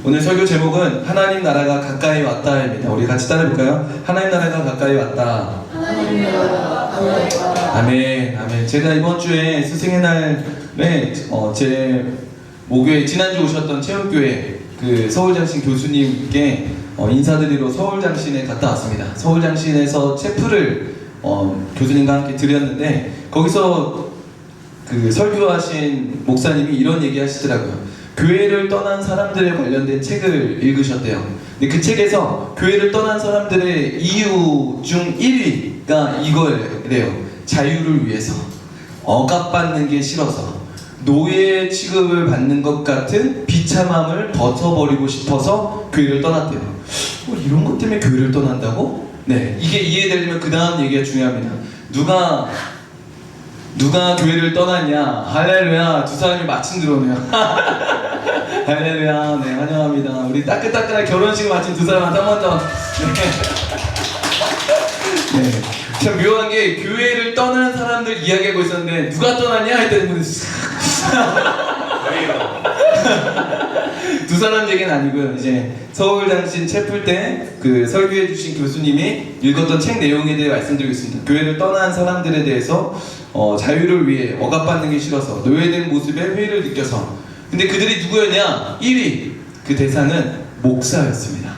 오늘 설교 제목은 하나님 나라가 가까이 왔다입니다. 우리 같이 따라해볼까요? 하나님 나라가 가까이 왔다. 하나님 나라가 가까이 왔다. 아멘, 아멘. 제가 이번 주에 스승의 날에 제 목요일 지난주 오셨던 체험교회 그 서울장신 교수님께 인사드리러 서울장신에 갔다 왔습니다. 서울장신에서 체프를 교수님과 함께 드렸는데 거기서 그 설교하신 목사님이 이런 얘기 하시더라고요. 교회를 떠난 사람들에 관련된 책을 읽으셨대요. 근데 그 책에서 교회를 떠난 사람들의 이유 중 1위가 이거래요. 자유를 위해서, 억압받는 게 싫어서, 노예 취급을 받는 것 같은 비참함을 벗어버리고 싶어서 교회를 떠났대요. 이런 것 때문에 교회를 떠난다고? 네, 이게 이해되려면 그 다음 얘기가 중요합니다. 누가 교회를 떠났냐? 할렐루야. 두 사람이 마침 들어오네요. 할렐루야. 네, 환영합니다. 우리 따끈따끈한 결혼식 마친 두 사람한테 한 번 더. 네. 네. 참 묘한 게 교회를 떠나는 사람들 이야기하고 있었는데 누가 떠났냐? 했더니 분이 두 사람 얘기는 아니고요. 이제 서울장신 체플 때 그 설교해 주신 교수님이 읽었던 책 내용에 대해 말씀드리겠습니다. 교회를 떠난 사람들에 대해서 자유를 위해 억압받는 게 싫어서 노예된 모습에 회의를 느껴서. 근데 그들이 누구였냐? 1위 그 대상은 목사였습니다.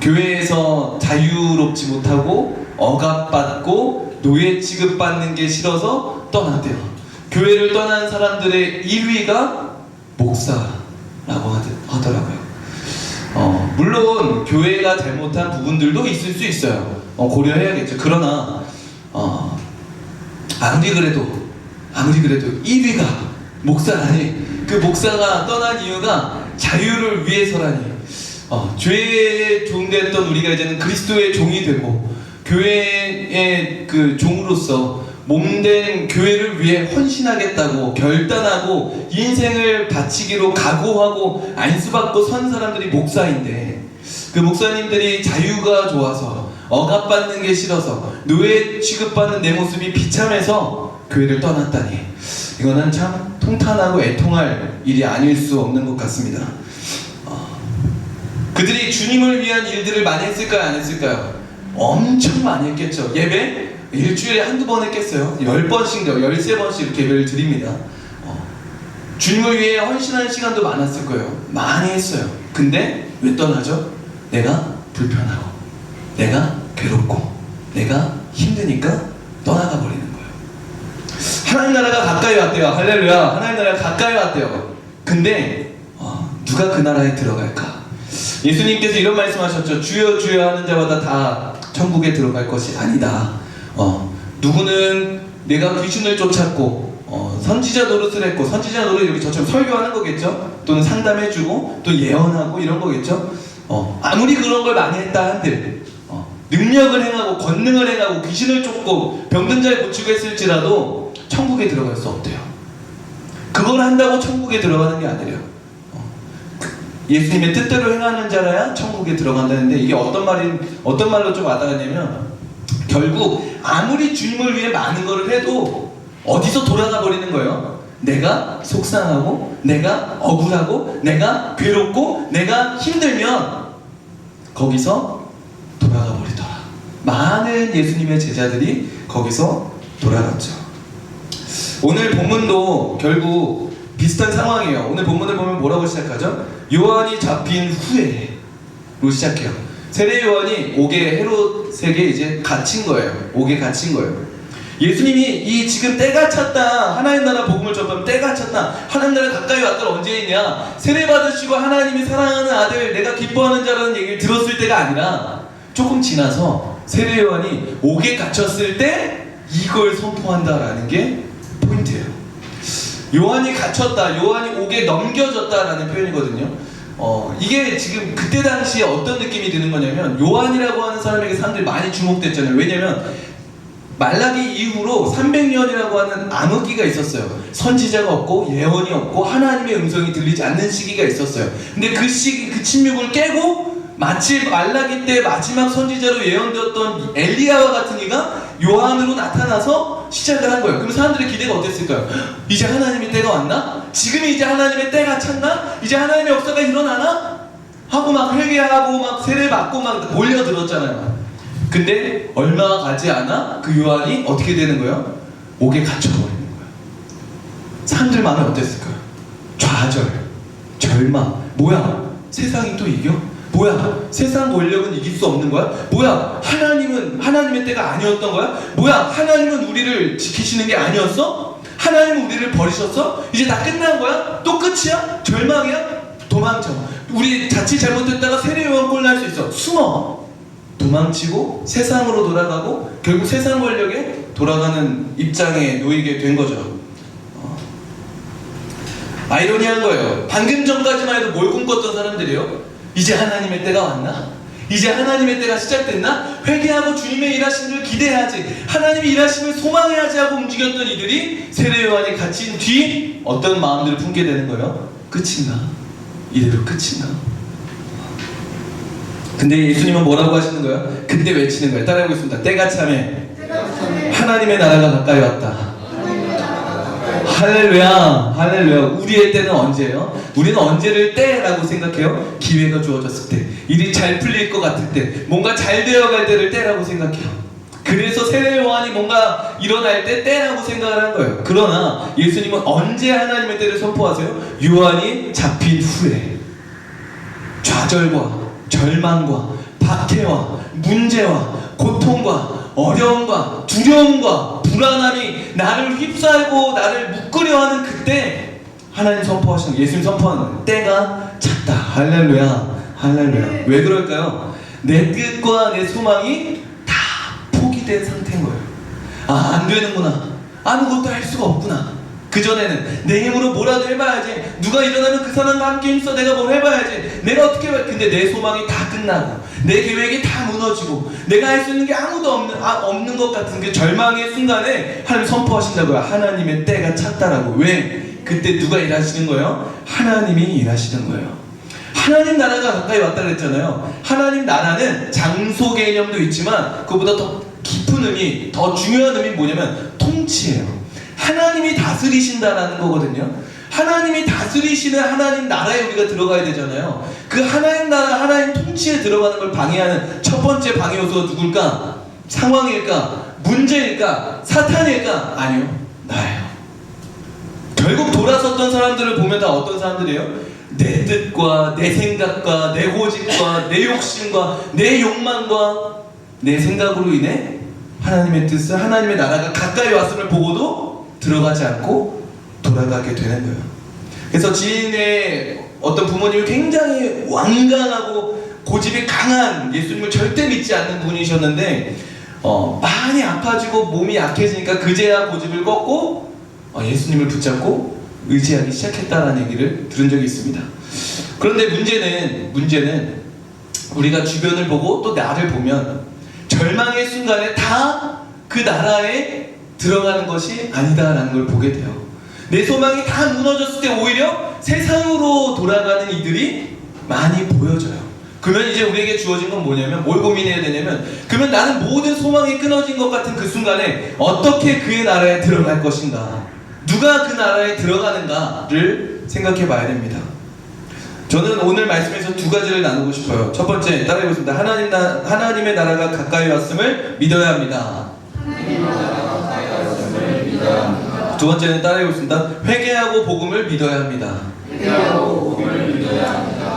교회에서 자유롭지 못하고 억압받고 노예 취급받는 게 싫어서 떠났대요. 교회를 떠난 사람들의 1위가 목사라고 하더라고요. 물론 교회가 잘못한 부분들도 있을 수 있어요. 고려해야겠죠. 그러나 아무리 그래도 1위가 목사라니, 그 목사가 떠난 이유가 자유를 위해서라니. 죄에 종됐던 우리가 이제는 그리스도의 종이 되고 교회의 그 종으로서 몸된 교회를 위해 헌신하겠다고 결단하고 인생을 바치기로 각오하고 안수받고 선 사람들이 목사인데, 그 목사님들이 자유가 좋아서 억압받는 게 싫어서 노예 취급받는 내 모습이 비참해서 교회를 떠났다니, 이거는 참 통탄하고 애통할 일이 아닐 수 없는 것 같습니다. 그들이 주님을 위한 일들을 많이 했을까요? 안 했을까요? 엄청 많이 했겠죠. 예배? 일주일에 한두 번 했겠어요? 10번씩, 13번씩 이렇게 예배를 드립니다. 주님을 위해 헌신하는 시간도 많았을 거예요. 많이 했어요. 근데 왜 떠나죠? 내가 불편하고, 내가 괴롭고, 내가 힘드니까 떠나가 버리는 거예요. 하나님 나라가 가까이 왔대요. 할렐루야. 하나님 나라가 가까이 왔대요. 근데 누가 그 나라에 들어갈까? 예수님께서 이런 말씀하셨죠. 주여 주여 하는 자마다 다 천국에 들어갈 것이 아니다. 누구는 내가 귀신을 쫓았고 선지자 노릇을 했고, 선지자 노릇 이렇게 저처럼 설교하는 거겠죠. 또는 상담해주고 또 예언하고 이런 거겠죠. 아무리 그런 걸 많이 했다 한들 능력을 행하고 권능을 행하고 귀신을 쫓고 병든 자를 고치고 했을지라도 천국에 들어갈 수 없대요. 그걸 한다고 천국에 들어가는 게 아니래요. 예수님의 뜻대로 행하는 자라야 천국에 들어간다는데, 이게 어떤 말로 좀 와닿았냐면, 결국 아무리 주님을 위해 많은 거를 해도 어디서 돌아가 버리는 거예요? 내가 속상하고, 내가 억울하고, 내가 괴롭고, 내가 힘들면 거기서 돌아가 버리더라. 많은 예수님의 제자들이 거기서 돌아갔죠. 오늘 본문도 결국 비슷한 상황이에요. 오늘 본문을 보면 뭐라고 시작하죠? 요한이 잡힌 후에로 시작해요. 세례 요한이 옥에 헤롯에게 이제 갇힌 거예요. 옥에 갇힌 거예요. 예수님이 이 지금 때가 찼다, 하나님 나라 복음을 전하면 때가 찼다, 하나님 나라 가까이 왔다 언제 있냐? 세례 받으시고 하나님이 사랑하는 아들, 내가 기뻐하는 자라는 얘기를 들었을 때가 아니라 조금 지나서 세례 요한이 옥에 갇혔을 때 이걸 선포한다라는 게 포인트예요. 요한이 갇혔다, 요한이 옥에 넘겨졌다라는 표현이거든요. 이게 지금 그때 당시에 어떤 느낌이 드는 거냐면, 요한이라고 하는 사람에게 사람들이 많이 주목됐잖아요. 왜냐면 말라기 이후로 300년이라고 하는 암흑기가 있었어요. 선지자가 없고 예언이 없고 하나님의 음성이 들리지 않는 시기가 있었어요. 근데 그 시기, 그 침묵을 깨고 마치 말라기 때 마지막 선지자로 예언되었던 엘리야와 같은 이가 요한으로 나타나서 시작을 한 거예요. 그럼 사람들의 기대가 어땠을까요? 이제 하나님의 때가 왔나? 지금이 이제 하나님의 때가 찼나? 이제 하나님의 역사가 일어나나? 하고 막 회개하고 막 세례 받고 막 몰려들었잖아요. 근데 얼마가 가지 않아 그 요한이 어떻게 되는 거예요? 옥에 갇혀버리는 거예요. 사람들 마음이 어땠을까요? 좌절, 절망. 뭐야? 세상이 또 이겨? 뭐야? 세상 권력은 이길 수 없는 거야? 뭐야? 하나님은 하나님의 때가 아니었던 거야? 뭐야? 하나님은 우리를 지키시는 게 아니었어? 하나님은 우리를 버리셨어? 이제 다 끝난 거야? 또 끝이야? 절망이야? 도망쳐. 우리 자칫 잘못했다가 세례요한 꼴 날 수 있어. 숨어. 도망치고 세상으로 돌아가고 결국 세상 권력에 돌아가는 입장에 놓이게 된 거죠. 아이러니한 거예요. 방금 전까지만 해도 뭘 꿈꿨던 사람들이요? 이제 하나님의 때가 왔나? 이제 하나님의 때가 시작됐나? 회개하고 주님의 일하심을 기대해야지, 하나님의 일하심을 소망해야지 하고 움직였던 이들이 세례요한이 갇힌 뒤 어떤 마음들을 품게 되는 거예요? 끝인가? 이대로 끝인가? 근데 예수님은 뭐라고 하시는 거예요? 그때 외치는 거예요. 따라해보겠습니다. 때가 참에 하나님의 나라가 가까이 왔다. 할렐루야, 할렐루야. 우리의 때는 언제예요? 우리는 언제를 때라고 생각해요? 기회가 주어졌을 때, 일이 잘 풀릴 것 같을 때, 뭔가 잘 되어갈 때를 때라고 생각해요. 그래서 세례요한이 뭔가 일어날 때 때라고 생각을 한 거예요. 그러나 예수님은 언제 하나님의 때를 선포하세요? 요한이 잡힌 후에 좌절과 절망과 박해와 문제와 고통과 어려움과 두려움과 불안함이 나를 휩싸고 나를 묶으려 하는 그때 하나님 선포하시는, 예수님 선포하는 때가 찼다. 할렐루야, 할렐루야. 왜 그럴까요? 내 뜻과 내 소망이 다 포기된 상태인 거예요. 아, 안 되는구나. 아무것도 할 수가 없구나. 그전에는 내 힘으로 뭐라도 해봐야지, 누가 일어나면 그 사람과 함께 힘써 내가 뭘 해봐야지, 내가 어떻게 해봐야지. 근데 내 소망이 다 끝나고 내 계획이 다 무너지고 내가 할 수 있는 게 아무도 없는 것 같은 그 절망의 순간에 하나님 선포하신다고요. 하나님의 때가 찼다라고. 왜? 그때 누가 일하시는 거예요? 하나님이 일하시는 거예요. 하나님 나라가 가까이 왔다 그랬잖아요. 하나님 나라는 장소 개념도 있지만 그보다 더 깊은 의미, 더 중요한 의미는 뭐냐면 통치예요. 하나님이 다스리신다라는 거거든요. 하나님이 다스리시는 하나님 나라에 우리가 들어가야 되잖아요. 그 하나님 나라, 하나님 통치에 들어가는 걸 방해하는 첫 번째 방해 요소가 누굴까? 상황일까? 문제일까? 사탄일까? 아니요, 나예요. 결국 돌아섰던 사람들을 보면 다 어떤 사람들이에요? 내 뜻과 내 생각과 내 고집과 내 욕심과 내 욕망과 내 생각으로 인해 하나님의 뜻을, 하나님의 나라가 가까이 왔음을 보고도 들어가지 않고 돌아가게 되는 거예요. 그래서 지인의 어떤 부모님이 굉장히 완강하고 고집이 강한, 예수님을 절대 믿지 않는 분이셨는데 많이 아파지고 몸이 약해지니까 그제야 고집을 꺾고 예수님을 붙잡고 의지하기 시작했다는 얘기를 들은 적이 있습니다. 그런데 문제는 우리가 주변을 보고 또 나를 보면 절망의 순간에 다 그 나라에 들어가는 것이 아니다라는 걸 보게 돼요. 내 소망이 다 무너졌을 때 오히려 세상으로 돌아가는 이들이 많이 보여져요. 그러면 이제 우리에게 주어진 건 뭐냐면, 뭘 고민해야 되냐면, 그러면 나는 모든 소망이 끊어진 것 같은 그 순간에 어떻게 그의 나라에 들어갈 것인가, 누가 그 나라에 들어가는가를 생각해 봐야 됩니다. 저는 오늘 말씀에서 두 가지를 나누고 싶어요. 첫 번째, 따라해보겠습니다. 하나님의 나라가 가까이 왔음을 믿어야 합니다. 두 번째는 따라해보겠습니다. 회개하고 복음을 믿어야 합니다.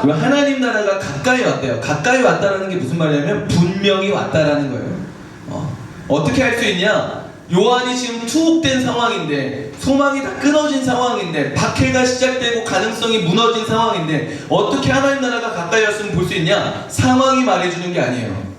하나님 나라가 가까이 왔대요. 가까이 왔다라는 게 무슨 말이냐면 분명히 왔다라는 거예요. 어떻게 할 수 있냐? 요한이 지금 투옥된 상황인데, 소망이 다 끊어진 상황인데, 박해가 시작되고 가능성이 무너진 상황인데 어떻게 하나님 나라가 가까이 왔으면 볼 수 있냐? 상황이 말해주는 게 아니에요.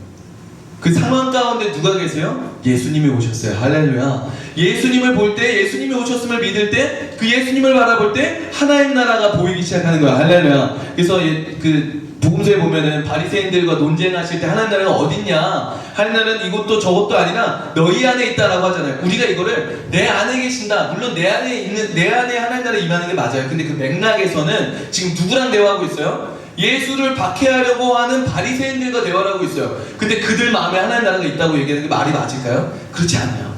그 상황 가운데 누가 계세요? 예수님이 오셨어요. 할렐루야. 예수님을 볼 때, 예수님이 오셨음을 믿을 때, 그 예수님을 바라볼 때 하나님 나라가 보이기 시작하는 거야. 할렐루야. 그래서 그 복음서에 보면은 바리새인들과 논쟁하실 때 하나님 나라가 어딨냐? 하나님 나라는 이것도 저것도 아니라 너희 안에 있다라고 하잖아요. 우리가 이거를 내 안에 계신다, 물론 내 안에 하나님 나라 임하는 게 맞아요. 근데 그 맥락에서는 지금 누구랑 대화하고 있어요? 예수를 박해하려고 하는 바리새인들과 대화를 하고 있어요. 근데 그들 마음에 하나님 나라가 있다고 얘기하는 게 말이 맞을까요? 그렇지 않아요.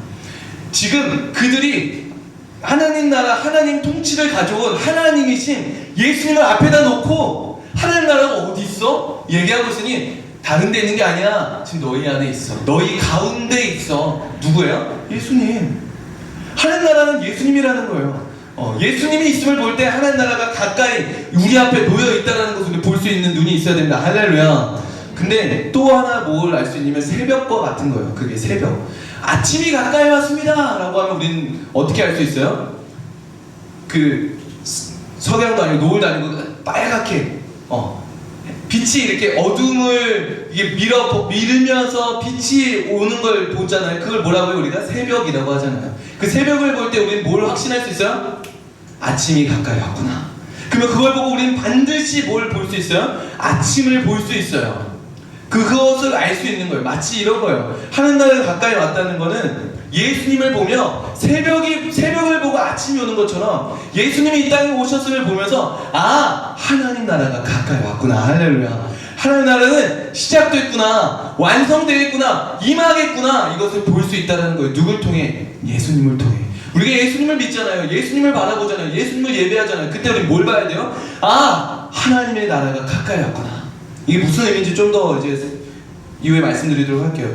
지금 그들이 하나님 나라, 하나님 통치를 가져온 하나님이신 예수님을 앞에다 놓고 하나님 나라가 어디 있어? 얘기하고 있으니 다른 데 있는 게 아니야. 지금 너희 안에 있어. 너희 가운데 있어. 누구예요? 예수님. 하나님 나라는 예수님이라는 거예요. 예수님이 있음을 볼 때 하나님 나라가 가까이 우리 앞에 놓여 있다는 것을 볼 수 있는 눈이 있어야 됩니다. 할렐루야. 근데 또 하나 뭘 알 수 있냐면 새벽과 같은 거예요. 그게 새벽. 아침이 가까이 왔습니다 라고 하면 우리는 어떻게 알 수 있어요? 그 석양도 아니고 노을도 아니고 빨갛게 빛이 이렇게 어둠을 이게 밀으면서 빛이 오는 걸 보잖아요. 그걸 뭐라고 해요? 우리가 새벽이라고 하잖아요. 그 새벽을 볼 때 우리는 뭘 확신할 수 있어요? 아침이 가까이 왔구나. 그러면 그걸 보고 우리는 반드시 뭘 볼 수 있어요? 아침을 볼 수 있어요. 그것을 알 수 있는 거예요. 마치 이런 거예요. 하나님 나라가 가까이 왔다는 거는 예수님을 보며 새벽을 보고 아침이 오는 것처럼 예수님이 이 땅에 오셨음을 보면서 하나님 나라가 가까이 왔구나. 할렐루야. 하나님 나라는 시작됐구나. 완성되겠구나. 임하겠구나. 이것을 볼 수 있다는 거예요. 누굴 통해? 예수님을 통해. 우리가 예수님을 믿잖아요. 예수님을 바라보잖아요. 예수님을 예배하잖아요. 그때 우리 뭘 봐야 돼요? 하나님의 나라가 가까이 왔구나. 이게 무슨 의미인지 좀 더 이제 이후에 말씀드리도록 할게요.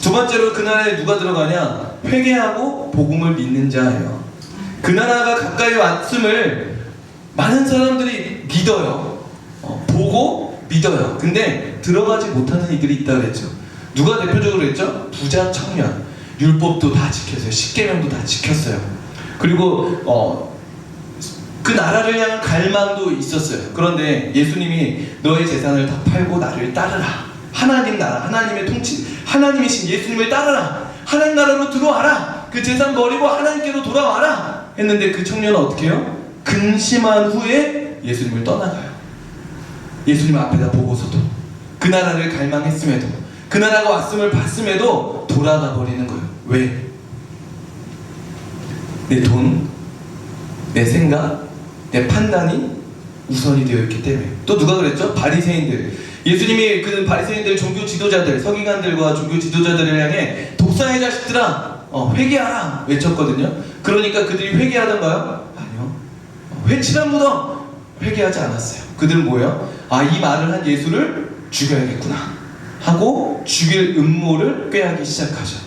두 번째로 그 나라에 누가 들어가냐? 회개하고 복음을 믿는 자예요. 그 나라가 가까이 왔음을 많은 사람들이 믿어요. 보고 믿어요. 근데 들어가지 못하는 이들이 있다 그랬죠. 누가 대표적으로 그랬죠? 부자 청년. 율법도 다 지켰어요. 십계명도 다 지켰어요. 그리고 그 나라를 향한 갈망도 있었어요. 그런데 예수님이 너의 재산을 다 팔고 나를 따르라. 하나님 나라, 하나님의 통치, 하나님이신 예수님을 따르라. 하나님 나라로 들어와라. 그 재산 버리고 하나님께로 돌아와라. 했는데 그 청년은 어떻게 해요? 근심한 후에 예수님을 떠나가요. 예수님 앞에다 보고서도 그 나라를 갈망했음에도 그 나라가 왔음을 봤음에도 돌아가 버리는 거예요. 왜? 내 돈, 내 생각, 내 판단이 우선이 되어 있기 때문에. 또 누가 그랬죠? 바리새인들. 예수님이 그 바리새인들 종교 지도자들, 서기관들과 종교 지도자들을 향해 독사의 자식들아 회개하라 외쳤거든요. 그러니까 그들이 회개하던가요? 아니요. 회칠한 무덤 회개하지 않았어요. 그들은 뭐예요? 이 말을 한 예수를 죽여야겠구나 하고 죽일 음모를 꾀하기 시작하죠.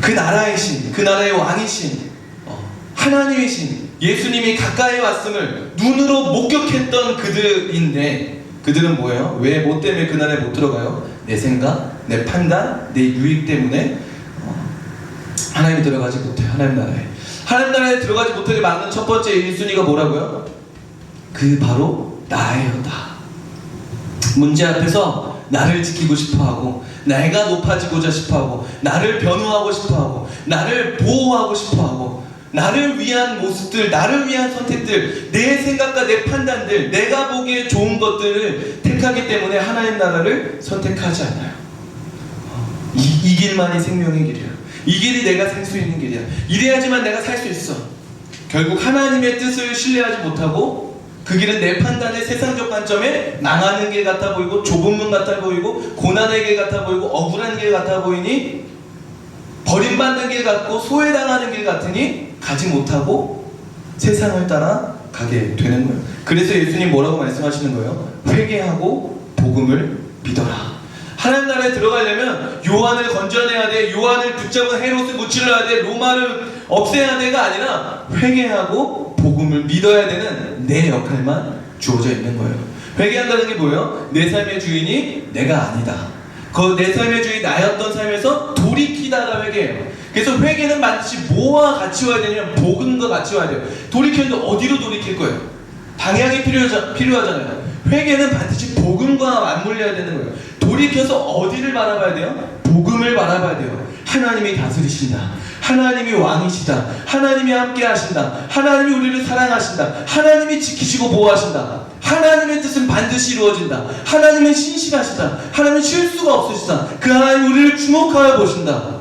그 나라의 신, 그 나라의 왕이신 하나님이신 예수님이 가까이 왔음을 눈으로 목격했던 그들인데 그들은 뭐예요? 왜 뭐 때문에 그 나라에 못 들어가요? 내 생각, 내 판단, 내 유익 때문에 하나님이 들어가지 못해. 하나님 나라에 들어가지 못하게 막는 첫 번째 1순위가 뭐라고요? 그 바로 나예요. 나. 문제 앞에서 나를 지키고 싶어하고 내가 높아지고자 싶어하고 나를 변호하고 싶어하고 나를 보호하고 싶어하고 나를 위한 모습들, 나를 위한 선택들, 내 생각과 내 판단들, 내가 보기에 좋은 것들을 택하기 때문에 하나님 나라를 선택하지 않아요. 이 길만이 생명의 길이야. 이 길이 내가 살 수 있는 길이야. 이래야지만 내가 살 수 있어. 결국 하나님의 뜻을 신뢰하지 못하고 그 길은 내 판단의 세상적 관점에 망하는 길 같아 보이고 좁은 문 같아 보이고 고난의 길 같아 보이고 억울한 길 같아 보이니 버림받는 길 같고 소외당하는 길 같으니 가지 못하고 세상을 따라 가게 되는 거예요. 그래서 예수님 뭐라고 말씀하시는 거예요? 회개하고 복음을 믿어라. 하나님 나라에 들어가려면 요한을 건져내야 돼, 요한을 붙잡은 헤롯을 무찔러야 돼, 로마를 없애야 돼가 아니라 회개하고 복음을 믿어야 되는 내 역할만 주어져 있는 거예요. 회개한다는 게 뭐예요? 내 삶의 주인이 내가 아니다. 내 삶의 주인이 나였던 삶에서 돌이키다가 회개해요. 그래서 회개는 반드시 뭐와 같이 와야 되냐면 복음과 같이 와야 돼요. 돌이켰는데 어디로 돌이킬 거예요? 방향이 필요하잖아요. 회개는 반드시 복음과 맞물려야 되는 거예요. 돌이켜서 어디를 바라봐야 돼요? 복음을 바라봐야 돼요. 하나님이 다스리신다. 하나님이 왕이시다. 하나님이 함께 하신다. 하나님이 우리를 사랑하신다. 하나님이 지키시고 보호하신다. 하나님의 뜻은 반드시 이루어진다. 하나님은 신실하시다. 하나님은 실수가 없으시다. 그 하나님 우리를 주목하여 보신다.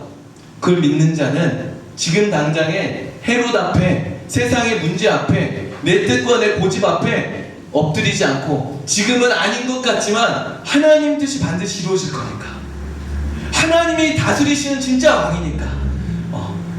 그걸 믿는 자는 지금 당장에 헤롯 앞에, 세상의 문제 앞에, 내 뜻과 내 고집 앞에 엎드리지 않고 지금은 아닌 것 같지만 하나님 뜻이 반드시 이루어질 거니까, 하나님이 다스리시는 진짜 왕이니까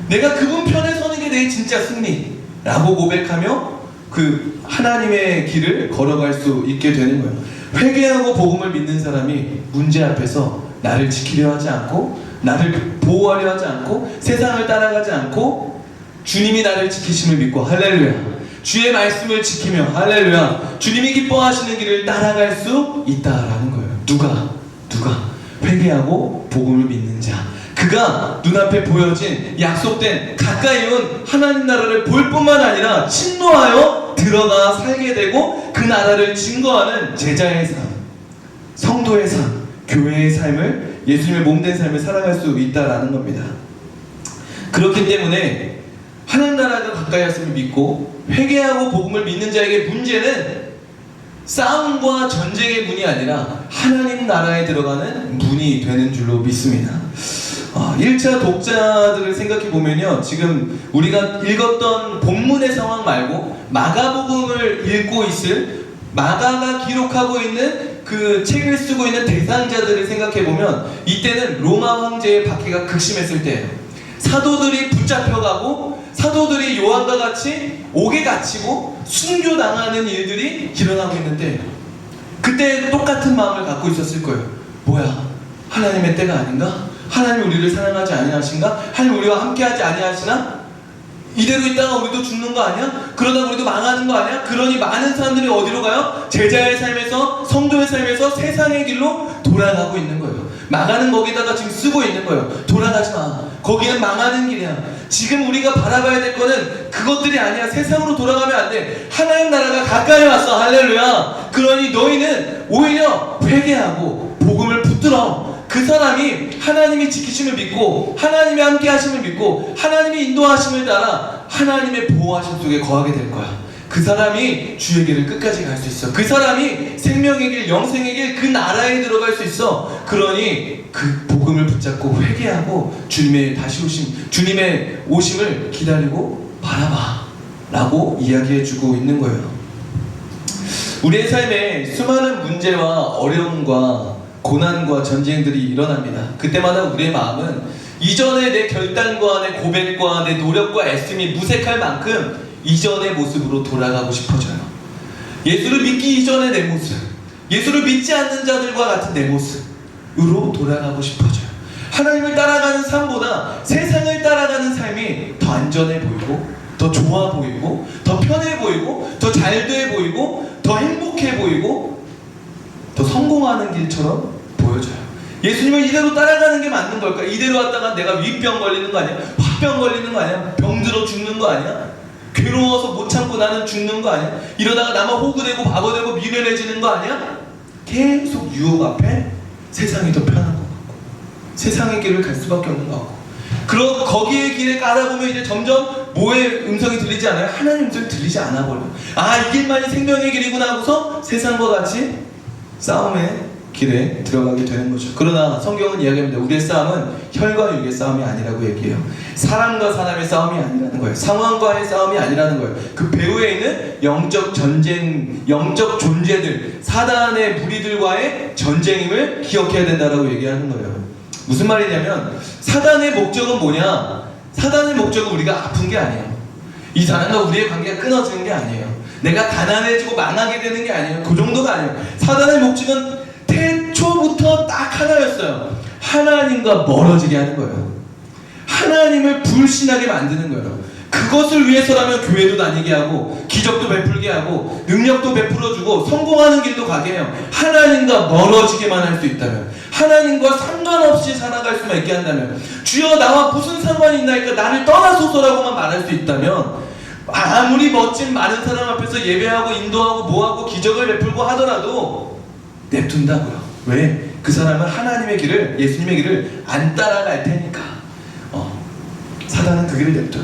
내가 그분 편에 서는 게 내 진짜 승리라고 고백하며 그 하나님의 길을 걸어갈 수 있게 되는 거예요. 회개하고 복음을 믿는 사람이 문제 앞에서 나를 지키려 하지 않고, 나를 보호하려 하지 않고, 세상을 따라가지 않고 주님이 나를 지키심을 믿고, 할렐루야, 주의 말씀을 지키며, 할렐루야, 주님이 기뻐하시는 길을 따라갈 수 있다라는 거예요. 누가 회개하고 복음을 믿는 자, 그가 눈앞에 보여진 약속된 가까이 온 하나님 나라를 볼 뿐만 아니라 침노하여 들어가 살게 되고 그 나라를 증거하는 제자의 삶, 성도의 삶, 교회의 삶을, 예수님의 몸된 삶을 살아갈 수 있다라는 겁니다. 그렇기 때문에 하나님 나라가 가까이 왔음을 믿고 회개하고 복음을 믿는 자에게 문제는 싸움과 전쟁의 문이 아니라 하나님 나라에 들어가는 문이 되는 줄로 믿습니다. 1차 독자들을 생각해 보면요, 지금 우리가 읽었던 본문의 상황 말고 마가복음을 읽고 있을, 마가가 기록하고 있는 그 책을 쓰고 있는 대상자들을 생각해 보면 이때는 로마 황제의 박해가 극심했을 때예요. 사도들이 붙잡혀가고 사도들이 요한과 같이 옥에 갇히고 순교당하는 일들이 일어나고 있는데, 그때 똑같은 마음을 갖고 있었을 거예요. 뭐야, 하나님의 때가 아닌가? 하나님 우리를 사랑하지 아니하신가? 하나님 우리와 함께하지 아니하시나? 이대로 있다가 우리도 죽는 거 아니야? 그러다 우리도 망하는 거 아니야? 그러니 많은 사람들이 어디로 가요? 제자의 삶에서, 성도의 삶에서 세상의 길로 돌아가고 있는 거예요. 망하는 거기다가 지금 쓰고 있는 거예요. 돌아가지 마. 거기는 망하는 길이야. 지금 우리가 바라봐야 될 거는 그것들이 아니야. 세상으로 돌아가면 안 돼. 하나님 나라가 가까이 왔어. 할렐루야. 그러니 너희는 오히려 회개하고 복음을 붙들어. 그 사람이 하나님이 지키심을 믿고 하나님이 함께 하심을 믿고 하나님이 인도하심을 따라 하나님의 보호하심 속에 거하게 될 거야. 그 사람이 주의 길을 끝까지 갈 수 있어. 그 사람이 생명의 길, 영생의 길, 그 나라에 들어갈 수 있어. 그러니 그 복음을 붙잡고 회개하고 주님의 다시 오심, 주님의 오심을 기다리고 바라봐 라고 이야기해주고 있는 거예요. 우리의 삶에 수많은 문제와 어려움과 고난과 전쟁들이 일어납니다. 그때마다 우리의 마음은 이전의 내 결단과 내 고백과 내 노력과 애씀이 무색할 만큼 이전의 모습으로 돌아가고 싶어져요. 예수를 믿기 이전의 내 모습, 예수를 믿지 않는 자들과 같은 내 모습으로 돌아가고 싶어져요. 하나님을 따라가는 삶보다 세상을 따라가는 삶이 더 안전해 보이고, 더 좋아 보이고, 더 편해 보이고, 더 잘돼 보이고, 더 행복해 보이고, 더 성공하는 길처럼 보여져요. 예수님을 이대로 따라가는 게 맞는 걸까? 이대로 왔다가 내가 위병 걸리는 거 아니야? 화병 걸리는 거 아니야? 병들어 죽는 거 아니야? 괴로워서 못 참고 나는 죽는 거 아니야? 이러다가 나만 호구되고 바보되고 미련해지는 거 아니야? 계속 유혹 앞에 세상이 더 편한 것 같고, 세상의 길을 갈 수밖에 없는 것 같고, 거기의 길에 가다보면 이제 점점 뭐의 음성이 들리지 않아요? 하나님 음성이 들리지 않아 버려. 이 길만이 생명의 길이구나 하고서 세상과 같이 싸움의 길에 들어가게 되는 거죠. 그러나 성경은 이야기합니다. 우리의 싸움은 혈과 육의 싸움이 아니라고 얘기해요. 사람과 사람의 싸움이 아니라는 거예요. 상황과의 싸움이 아니라는 거예요. 그 배후에 있는 영적 전쟁, 영적 존재들, 사단의 무리들과의 전쟁임을 기억해야 된다라고 얘기하는 거예요. 무슨 말이냐면 사단의 목적은 뭐냐? 사단의 목적은 우리가 아픈 게 아니에요. 이 사람과 우리의 관계가 끊어지는 게 아니에요. 내가 가난해지고 망하게 되는 게 아니에요. 그 정도가 아니에요. 사단의 목적은 태초부터 딱 하나였어요. 하나님과 멀어지게 하는 거예요. 하나님을 불신하게 만드는 거예요. 그것을 위해서라면 교회도 다니게 하고 기적도 베풀게 하고 능력도 베풀어주고 성공하는 길도 가게 해요. 하나님과 멀어지게만 할 수 있다면, 하나님과 상관없이 살아갈 수만 있게 한다면, 주여 나와 무슨 상관이 있나이까 나를 떠나소서라고만 말할 수 있다면, 아무리 멋진 많은 사람 앞에서 예배하고 인도하고 뭐하고 기적을 베풀고 하더라도 냅둔다고요. 왜? 그 사람은 하나님의 길을, 예수님의 길을 안 따라갈 테니까. 사단은 그 길을 냅둬.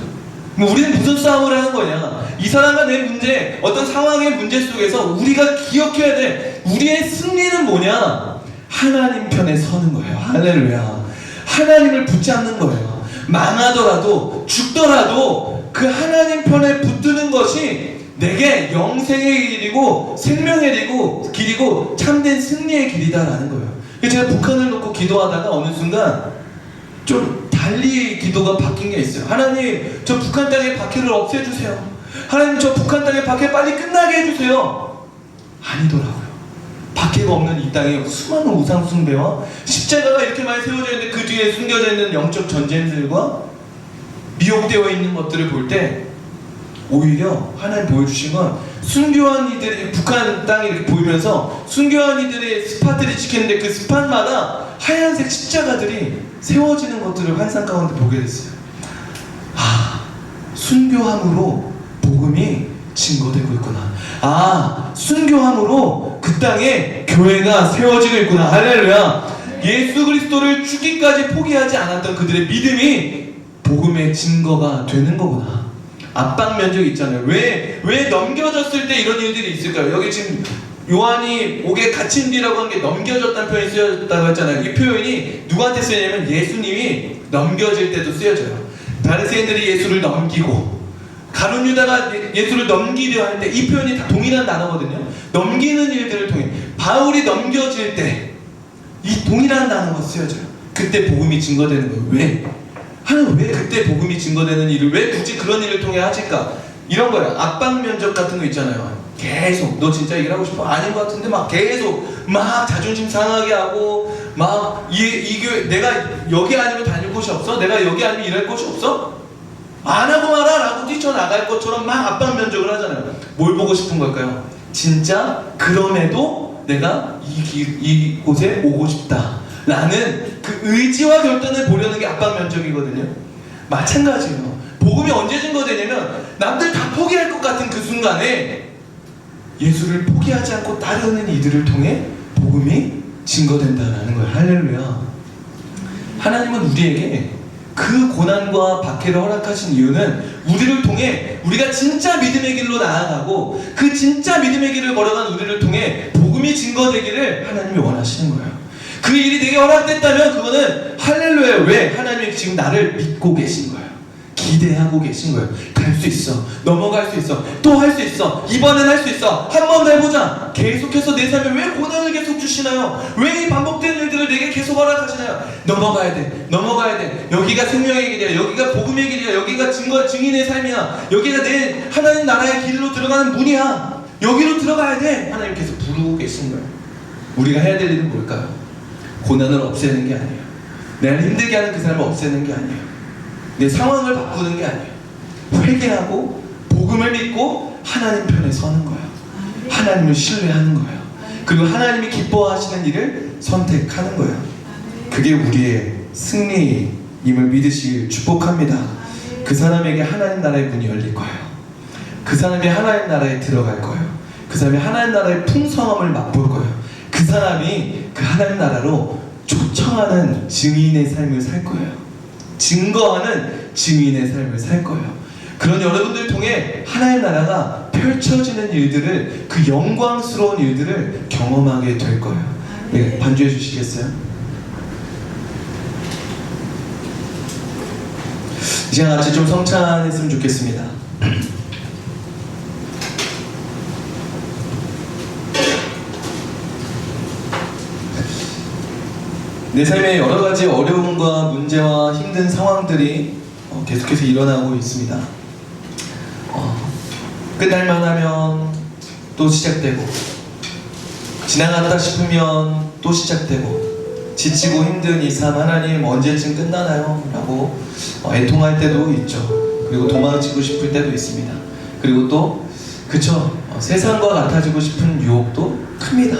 우리는 무슨 싸움을 하는 거냐? 이 사람과 내 문제, 어떤 상황의 문제 속에서 우리가 기억해야 돼. 우리의 승리는 뭐냐? 하나님 편에 서는 거예요. 할렐루야. 하나님을 붙잡는 거예요. 망하더라도 죽더라도 그 하나님 편에 붙드는 것이 내게 영생의 길이고 생명의 길이고 참된 승리의 길이다라는 거예요. 그래서 제가 북한을 놓고 기도하다가 어느 순간 좀 달리 기도가 바뀐 게 있어요. 하나님, 저 북한 땅의 박해를 없애주세요. 하나님, 저 북한 땅의 박해 빨리 끝나게 해주세요. 아니더라고요. 박해가 없는 이 땅에 수많은 우상 숭배와 십자가가 이렇게 많이 세워져 있는데 그 뒤에 숨겨져 있는 영적 전쟁들과 미혹되어 있는 것들을 볼 때 오히려 하나님 보여주신 건 순교한 이들이 북한 땅이 이렇게 보이면서 순교한 이들의 스팟들이 찍혔는데 그 스팟마다 하얀색 십자가들이 세워지는 것들을 환상 가운데 보게 됐어요. 아, 순교함으로 복음이 증거되고 있구나. 순교함으로 그 땅에 교회가 세워지고 있구나. 할렐루야. 예수 그리스도를 죽기까지 포기하지 않았던 그들의 믿음이 복음의 증거가 되는 거구나. 압박 면적이 있잖아요. 왜 넘겨졌을 때 이런 일들이 있을까요? 여기 지금 요한이 옥에 갇힌 뒤라고 한 게 넘겨졌다는 표현이 쓰여졌다고 했잖아요. 이 표현이 누구한테 쓰여냐면 예수님이 넘겨질 때도 쓰여져요. 바리새인들이 예수를 넘기고 가룟 유다가 예수를 넘기려 할 때 이 표현이 다 동일한 단어거든요. 넘기는 일들을 통해 바울이 넘겨질 때 이 동일한 단어가 쓰여져요. 그때 복음이 증거되는 거예요. 왜? 하나님 왜 그때 복음이 증거되는 일을 왜 굳이 그런 일을 통해 하실까? 이런 거예요. 압박 면접 같은 거 있잖아요. 계속 너 진짜 일하고 싶어? 아닌 것 같은데 막 계속 막 자존심 상하게 하고 막 이게 내가 여기 아니면 다닐 곳이 없어? 내가 여기 아니면 일할 곳이 없어? 안 하고 말아 라고 뛰쳐나갈 것처럼 막 압박 면접을 하잖아요. 뭘 보고 싶은 걸까요? 진짜 그럼에도 내가 이곳에 오고 싶다 라는 그 의지와 결단을 보려는 게 압박 면접이거든요. 마찬가지예요. 복음이 언제 증거되냐면 남들 다 포기할 것 같은 그 순간에 예수를 포기하지 않고 따르는 이들을 통해 복음이 증거된다라는 거예요. 할렐루야. 하나님은 우리에게 그 고난과 박해를 허락하신 이유는 우리를 통해 우리가 진짜 믿음의 길로 나아가고 그 진짜 믿음의 길을 걸어간 우리를 통해 복음이 증거되기를 하나님이 원하시는 거예요. 그 일이 내게 허락됐다면 그거는 할렐루야. 왜? 하나님이 지금 나를 믿고 계신 거예요. 기대하고 계신 거예요. 갈 수 있어. 넘어갈 수 있어. 또 할 수 있어. 이번엔 할 수 있어. 한 번 더 해보자. 계속해서 내 삶에 왜 고난을 계속 주시나요? 왜 이 반복되는 일들을 내게 계속 허락하시나요? 넘어가야 돼. 넘어가야 돼. 여기가 생명의 길이야. 여기가 복음의 길이야. 여기가 증인의 삶이야. 여기가 내 하나님 나라의 길로 들어가는 문이야. 여기로 들어가야 돼. 하나님 계속 부르고 계신 거예요. 우리가 해야 될 일은 뭘까요? 고난을 없애는 게 아니에요. 내가 힘들게 하는 그 삶을 없애는 게 아니에요. 내 상황을 바꾸는 게 아니에요. 회개하고 복음을 믿고 하나님 편에 서는 거예요. 하나님을 신뢰하는 거예요. 그리고 하나님이 기뻐하시는 일을 선택하는 거예요. 그게 우리의 승리임을 믿으시길 축복합니다. 그 사람에게 하나님 나라의 문이 열릴 거예요. 그 사람이 하나님 나라에 들어갈 거예요. 그 사람이 하나님 나라의 풍성함을 맛볼 거예요. 그 사람이 그 하나님 나라로 초청하는 증인의 삶을 살 거예요. 증거하는 증인의 삶을 살 거예요. 그런 여러분들 통해 하나님 나라가 펼쳐지는 일들을, 그 영광스러운 일들을 경험하게 될 거예요. 네, 반주해 주시겠어요? 이 시간 같이 좀 성찬했으면 좋겠습니다. 내 삶에 여러 가지 어려움과 문제와 힘든 상황들이 계속해서 일어나고 있습니다. 끝날만 하면 또 시작되고, 지나갔다 싶으면 또 시작되고, 지치고 힘든 이 삶 하나님 언제쯤 끝나나요? 라고 애통할 때도 있죠. 그리고 도망치고 싶을 때도 있습니다. 그리고 또 그쵸, 세상과 같아지고 싶은 유혹도 큽니다.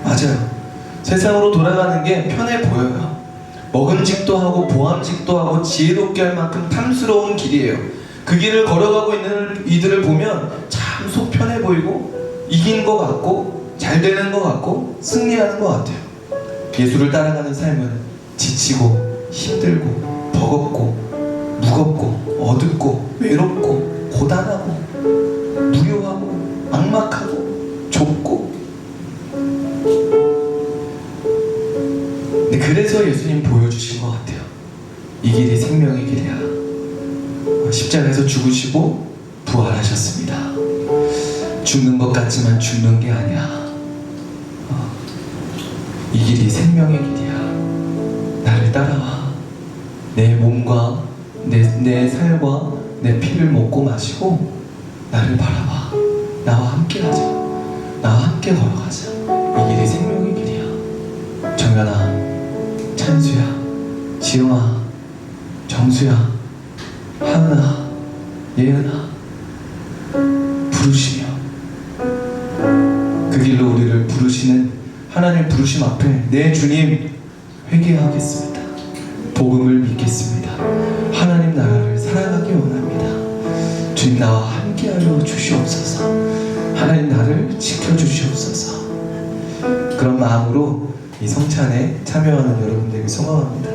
맞아요. 세상으로 돌아가는 게 편해 보여요. 먹음직도 하고 보암직도 하고 지혜롭게 할 만큼 탐스러운 길이에요. 그 길을 걸어가고 있는 이들을 보면 참 속 편해 보이고 이긴 것 같고 잘 되는 것 같고 승리하는 것 같아요. 예수를 따라가는 삶은 지치고 힘들고 버겁고 무겁고 어둡고 외롭고 고단하고 무료하고 막막하고 좁고, 그래서 예수님 보여주신 것 같아요. 이 길이 생명의 길이야. 십자가에서 죽으시고 부활하셨습니다. 죽는 것 같지만 죽는 게 아니야. 이 길이 생명의 길이야. 나를 따라와. 내 몸과 내 살과 내 피를 먹고 마시고 나를 바라봐. 나와 함께 가자. 나와 함께 걸어가자. 이 길이 생명의 길이야. 정연아, 찬수야, 지영아, 정수야, 하은아, 예은아, 부르시며 그 길로 우리를 부르시는 하나님 부르심 앞에 내 주님 회개하겠습니다. 복음을 믿겠습니다. 하나님 나라를 살아가기 원합니다. 주님 나와 함께하여 주시옵소서. 하나님 나를 지켜주시옵소서. 그런 마음으로 이 성찬에 참여하는 여러분들에게 소망합니다.